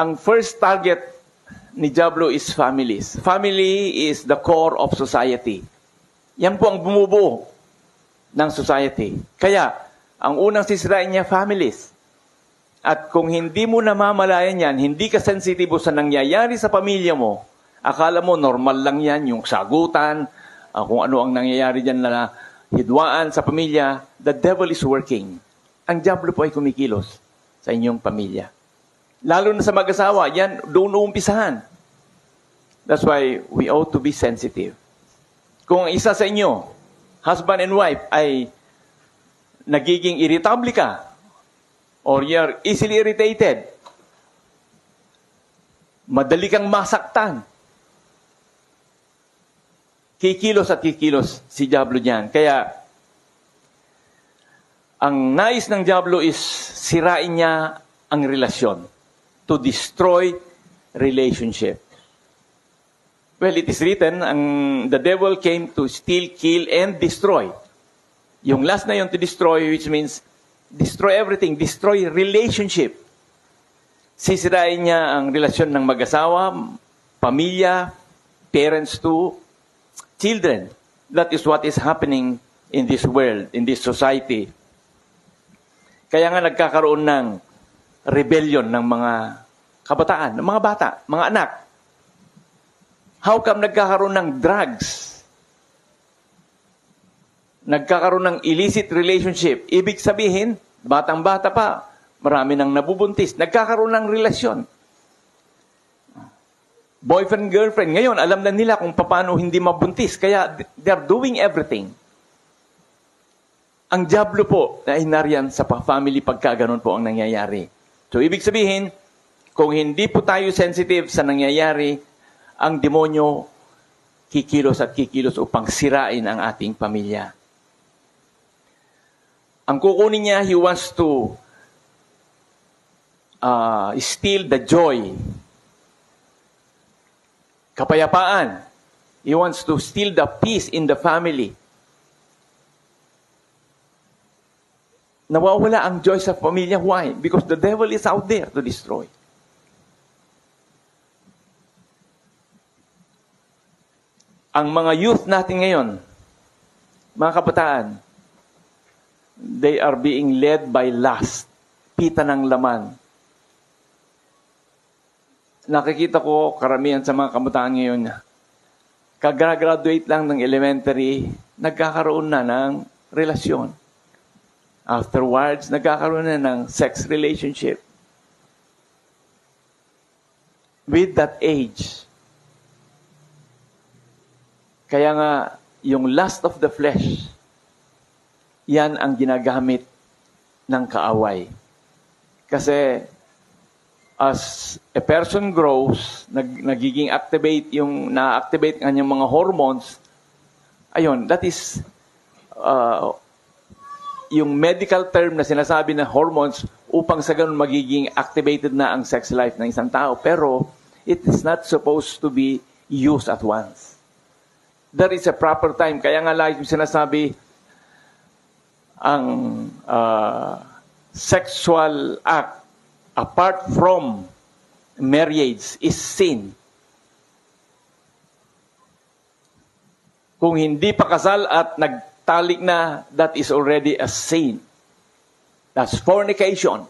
ang first target ni Diablo is families. Family is the core of society. Yan po ang bumubuo ng society. Kaya, ang unang sisirain niya, families. At kung hindi mo namamalayan yan, hindi ka sensitibo sa nangyayari sa pamilya mo, akala mo normal lang yan, yung sagutan, kung ano ang nangyayari dyan na hidwaan sa pamilya, the devil is working. Ang Diablo po ay kumikilos sa inyong pamilya. Lalo na sa mag-asawa, yan doon uumpisahan. That's why we ought to be sensitive. Kung isa sa inyo, husband and wife, ay nagiging irritable ka, or you're easily irritated, madali kang masaktan, kikilos at kikilos si Diablo diyan. Kaya, ang nais ng Diablo is sirain niya ang relasyon, to destroy relationship. Well, it is written, the devil came to steal, kill, and destroy. Yung last na yun, to destroy, which means destroy everything, destroy relationship. Sisirain niya ang relasyon ng mag-asawa, pamilya, parents to children. That is what is happening in this world, in this society. Kaya nga nagkakaroon ng rebellion ng mga kabataan, ng mga bata, mga anak. How come nagkakaroon ng drugs? Nagkakaroon ng illicit relationship. Ibig sabihin, batang-bata pa, marami nang nabubuntis. Nagkakaroon ng relasyon. Boyfriend, girlfriend. Ngayon, alam na nila kung paano hindi mabuntis. Kaya they're doing everything. Ang Diablo po ay nariyan sa family pagka ganun po ang nangyayari. So, ibig sabihin, kung hindi po tayo sensitive sa nangyayari, ang demonyo kikilos at kikilos upang sirain ang ating pamilya. Ang kukunin niya, he wants to steal the joy, kapayapaan. He wants to steal the peace in the family. Nawawala ang joy sa pamilya. Why? Because the devil is out there to destroy. Ang mga youth natin ngayon, mga kabataan, they are being led by lust, pita ng laman. Nakikita ko karamihan sa mga kabataan ngayon, kagraduate lang ng elementary, nagkakaroon na ng relasyon. Afterwards, nagkakaroon na ng sex relationship. With that age. Kaya nga, yung lust of the flesh, yan ang ginagamit ng kaaway. Kasi, as a person grows, nagiging activate na-activate ang kanyang mga hormones, ayun, that is, yung medical term na sinasabi na hormones upang sa ganun magiging activated na ang sex life ng isang tao. Pero, it is not supposed to be used at once. There is a proper time. Kaya nga like yung sinasabi, ang sexual act apart from marriage is sin. Kung hindi pa kasal at nagtalik na, that is already a sin. That's fornication.